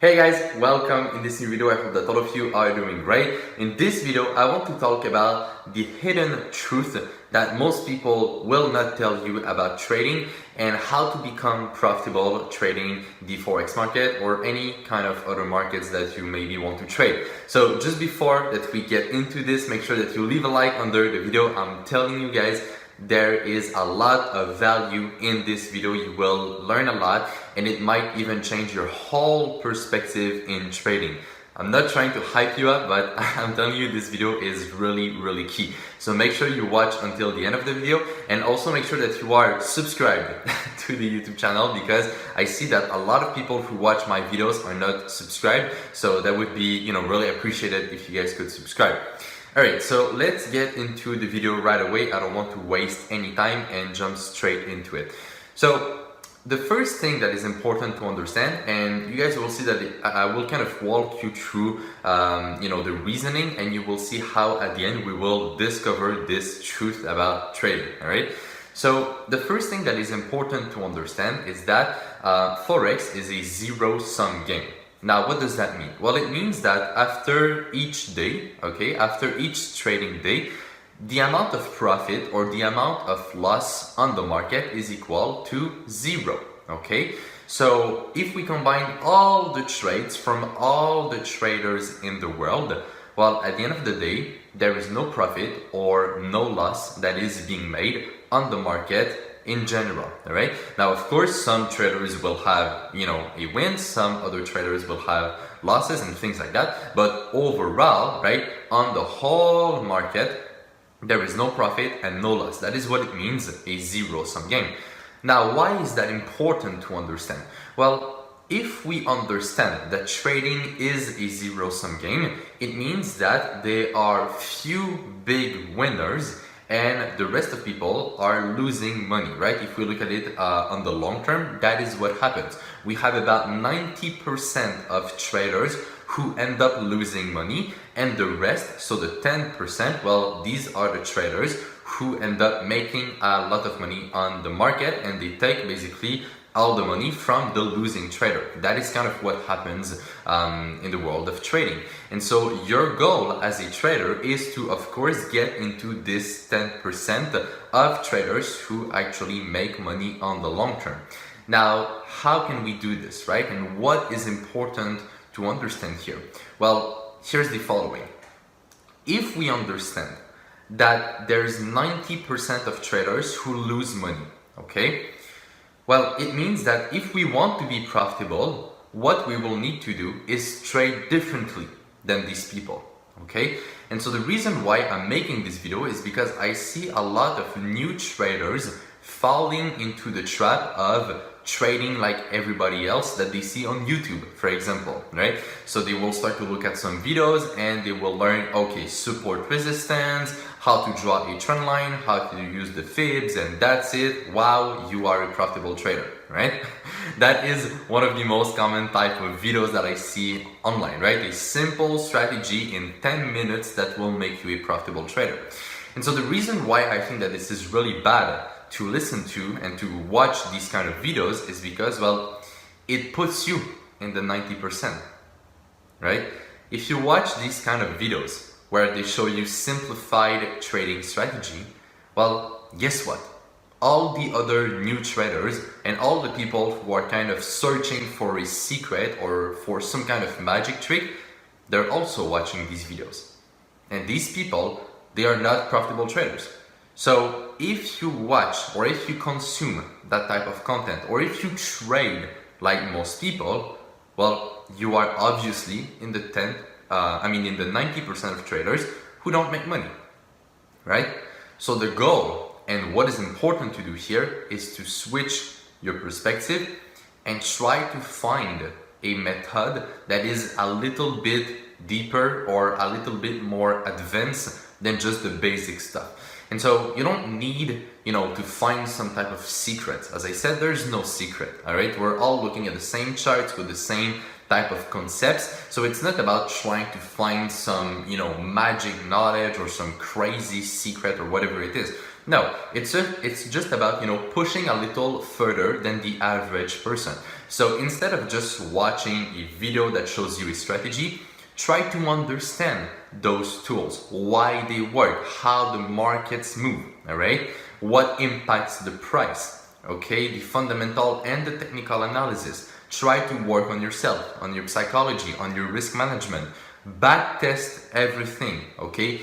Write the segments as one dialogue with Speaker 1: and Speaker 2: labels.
Speaker 1: Hey guys, welcome in this new video. I hope that all of you are doing great. In this video, I want to talk about the hidden truth that most people will not tell you about trading and how to become profitable trading the forex market or any kind of other markets that you maybe want to trade. So just before that we get into this, make sure that you leave a like under the video. I'm telling you guys, there is a lot of value in this video. You will learn a lot and it might even change your whole perspective in trading. I'm not trying to hype you up, but I'm telling you this video is really key. So make sure you watch until the end of the video and also make sure that you are subscribed to the YouTube channel, because I see that a lot of people who watch my videos are not subscribed. So that would be, really appreciated if you guys could subscribe. Alright, so let's get into the video right away. I don't want to waste any time and jump straight into it. So the first thing that is important to understand, and you guys will see that I will kind of walk you through the reasoning, and you will see how at the end we will discover this truth about trading. Alright, so the first thing that is important to understand is that forex is a zero-sum game. Now, what does that mean? Well, it means that after each day, after each trading day, the amount of profit or the amount of loss on the market is equal to zero, okay? So if we combine all the trades from all the traders in the world, well, at the end of the day, there is no profit or no loss that is being made on the market in general. All right, now of course some traders will have a win, some other traders will have losses and things like that, but overall, right, on the whole market there is no profit and no loss. That is what it means, a zero-sum game. Now, why is that important to understand? Well, if we understand that trading is a zero-sum game, it means that there are few big winners and the rest of people are losing money, right? If we look at it on the long term, that is what happens. We have about 90% of traders who end up losing money, and the rest, so the 10%, well, these are the traders who end up making a lot of money on the market, and they take basically all the money from the losing trader. That is kind of what happens in the world of trading. And so your goal as a trader is to, of course, get into this 10% of traders who actually make money on the long term. Now, how can we do this, right? And what is important to understand here? Well, here's the following. If we understand that there's 90% of traders who lose money, okay? Well, it means that if we want to be profitable, what we will need to do is trade differently than these people, okay? And so the reason why I'm making this video is because I see a lot of new traders falling into the trap of trading like everybody else that they see on YouTube, for example, right? So they will start to look at some videos and they will learn, okay, support resistance, how to draw a trend line, how to use the fibs, and that's it. Wow, you are a profitable trader, right? That is one of the most common type of videos that I see online, right? A simple strategy in 10 minutes that will make you a profitable trader. And so the reason why I think that this is really bad to listen to and to watch these kind of videos is because, well, it puts you in the 90%, right? If you watch these kind of videos where they show you simplified trading strategy, well, guess what? All the other new traders and all the people who are kind of searching for a secret or for some kind of magic trick, they're also watching these videos. And these people, they are not profitable traders. So if you watch or if you consume that type of content, or if you trade like most people, well, you are obviously in the 90% of traders who don't make money, right? So the goal and what is important to do here is to switch your perspective and try to find a method that is a little bit deeper or a little bit more advanced than just the basic stuff. And so you don't need, to find some type of secret. As I said, there's no secret, all right? We're all looking at the same charts with the same type of concepts. So it's not about trying to find some, magic knowledge or some crazy secret or whatever it is. No, it's just about, pushing a little further than the average person. So instead of just watching a video that shows you a strategy, try to understand those tools, why they work, how the markets move, all right? What impacts the price, okay? The fundamental and the technical analysis. Try to work on yourself, on your psychology, on your risk management. Backtest everything, okay?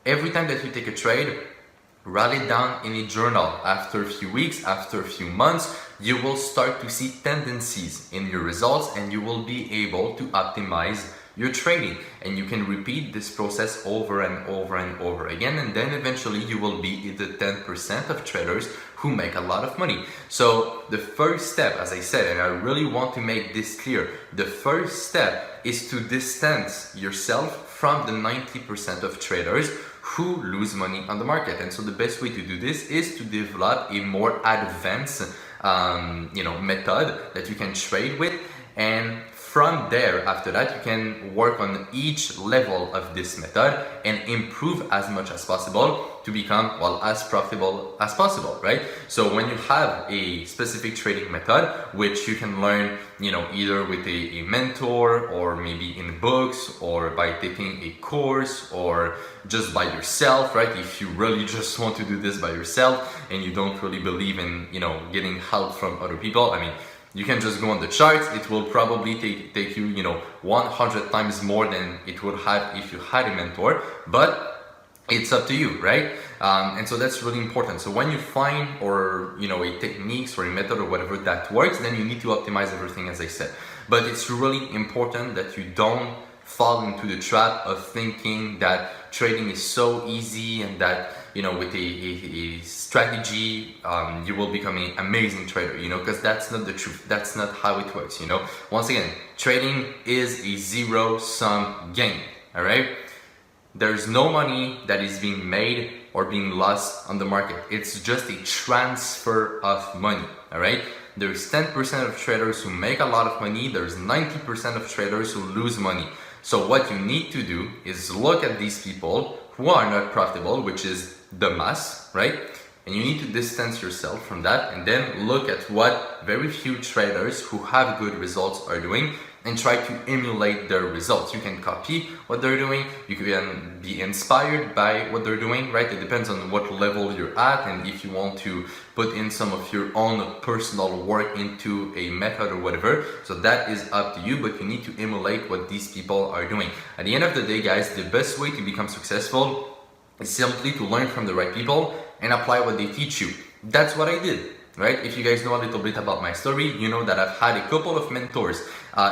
Speaker 1: Every time that you take a trade, write it down in a journal. After a few weeks, after a few months, you will start to see tendencies in your results and you will be able to optimize your trading. And you can repeat this process over and over and over again, and then eventually you will be in the 10% of traders who make a lot of money. So the first step, as I said, and I really want to make this clear, the first step is to distance yourself from the 90% of traders who lose money on the market. And so the best way to do this is to develop a more advanced method that you can trade with, and from there, after that, you can work on each level of this method and improve as much as possible to become, well, as profitable as possible, right? So when you have a specific trading method, which you can learn, either with a mentor or maybe in books or by taking a course or just by yourself, right? If you really just want to do this by yourself and you don't really believe in, getting help from other people, I mean, you can just go on the charts. It will probably take you, 100 times more than it would have if you had a mentor, but it's up to you, right? And so that's really important. So when you find a techniques or a method or whatever that works, then you need to optimize everything, as I said. But it's really important that you don't fall into the trap of thinking that trading is so easy and that, with a strategy, you will become an amazing trader, because that's not the truth. That's not how it works, Once again, trading is a zero-sum game, all right? There's no money that is being made or being lost on the market. It's just a transfer of money, all right? There's 10% of traders who make a lot of money. There's 90% of traders who lose money. So what you need to do is look at these people who are not profitable, which is the mass, right? And you need to distance yourself from that and then look at what very few traders who have good results are doing and try to emulate their results. You can copy what they're doing, you can be inspired by what they're doing, right? It depends on what level you're at and if you want to put in some of your own personal work into a method or whatever. So that is up to you, but you need to emulate what these people are doing. At the end of the day, guys, the best way to become successful is simply to learn from the right people and apply what they teach you. That's what I did, right? If you guys know a little bit about my story, you know that I've had a couple of mentors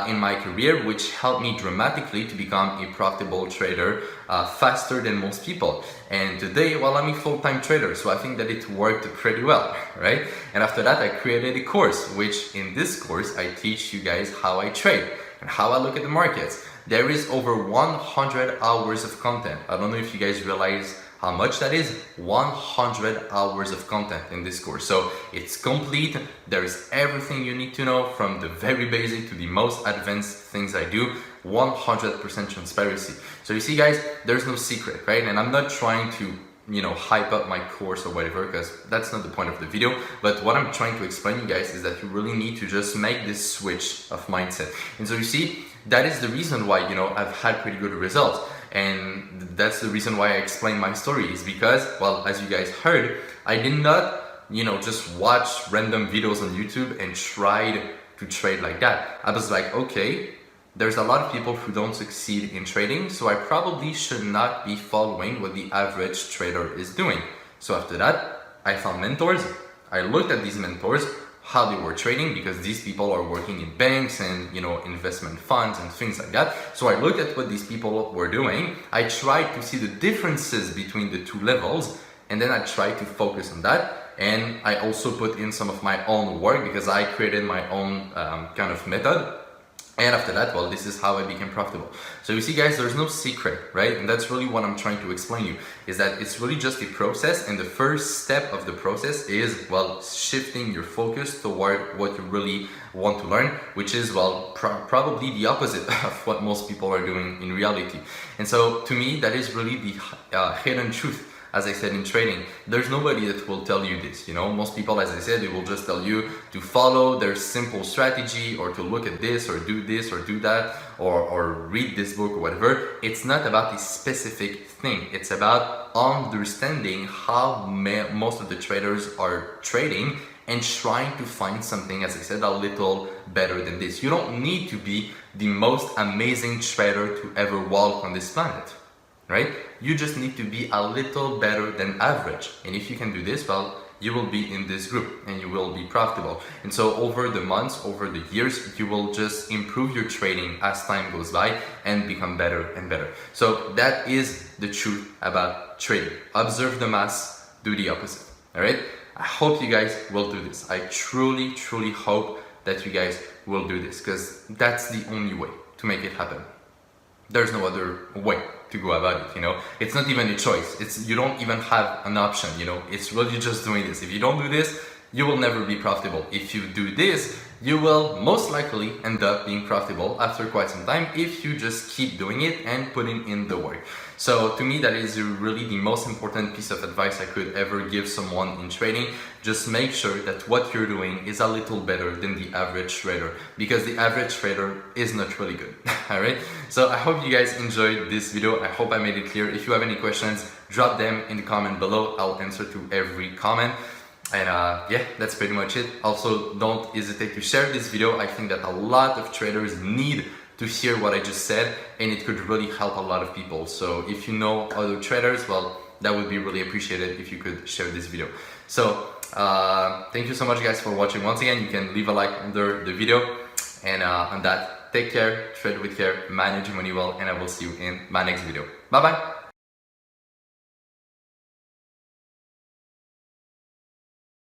Speaker 1: in my career which helped me dramatically to become a profitable trader faster than most people. And today, well, I'm a full-time trader, so I think that it worked pretty well, right? And after that, I created a course, which in this course, I teach you guys how I trade and how I look at the markets. There is over 100 hours of content. I don't know if you guys realize how much that is. 100 hours of content in this course. So it's complete. There is everything you need to know, from the very basic to the most advanced things I do. 100% transparency. So you see, guys, there's no secret, right? And I'm not trying to hype up my course or whatever, because that's not the point of the video. But what I'm trying to explain you guys is that you really need to just make this switch of mindset. And so you see, that is the reason why I've had pretty good results. And that's the reason why I explain my story, is because, well, as you guys heard, I did not just watch random videos on YouTube and tried to trade like that. I was like, okay, there's a lot of people who don't succeed in trading, so I probably should not be following what the average trader is doing. So after that, I found mentors. I looked at these mentors, how they were trading, because these people are working in banks and investment funds and things like that. So I looked at what these people were doing. I tried to see the differences between the two levels, and then I tried to focus on that. And I also put in some of my own work, because I created my own kind of method. And after that, well, this is how I became profitable. So you see, guys, there's no secret, right? And that's really what I'm trying to explain you, is that it's really just a process. And the first step of the process is, well, shifting your focus toward what you really want to learn, which is, well, probably the opposite of what most people are doing in reality. And so to me, that is really the hidden truth as I said in trading, there's nobody that will tell you this. Most people, as I said, they will just tell you to follow their simple strategy, or to look at this or do that, or read this book or whatever. It's not about a specific thing. It's about understanding how most of the traders are trading and trying to find something, as I said, a little better than this. You don't need to be the most amazing trader to ever walk on this planet, right? You just need to be a little better than average. And if you can do this, well, you will be in this group and you will be profitable. And so over the months, over the years, you will just improve your trading as time goes by and become better and better. So that is the truth about trading. Observe the mass, do the opposite, all right? I hope you guys will do this. I truly, truly hope that you guys will do this, because that's the only way to make it happen. There's no other way to go about it, It's not even a choice. You don't even have an option, It's really just doing this. If you don't do this, you will never be profitable. If you do this, you will most likely end up being profitable after quite some time if you just keep doing it and putting in the work. So to me, that is really the most important piece of advice I could ever give someone in trading. Just make sure that what you're doing is a little better than the average trader, because the average trader is not really good. All right. So I hope you guys enjoyed this video. I hope I made it clear. If you have any questions, drop them in the comment below. I'll answer to every comment. And yeah, that's pretty much it. Also, don't hesitate to share this video. I think that a lot of traders need to hear what I just said, and it could really help a lot of people. So if you know other traders, well, that would be really appreciated if you could share this video. So thank you so much, guys, for watching. Once again, you can leave a like under the video. And on that, take care, trade with care, manage your money well, and I will see you in my next video. Bye bye.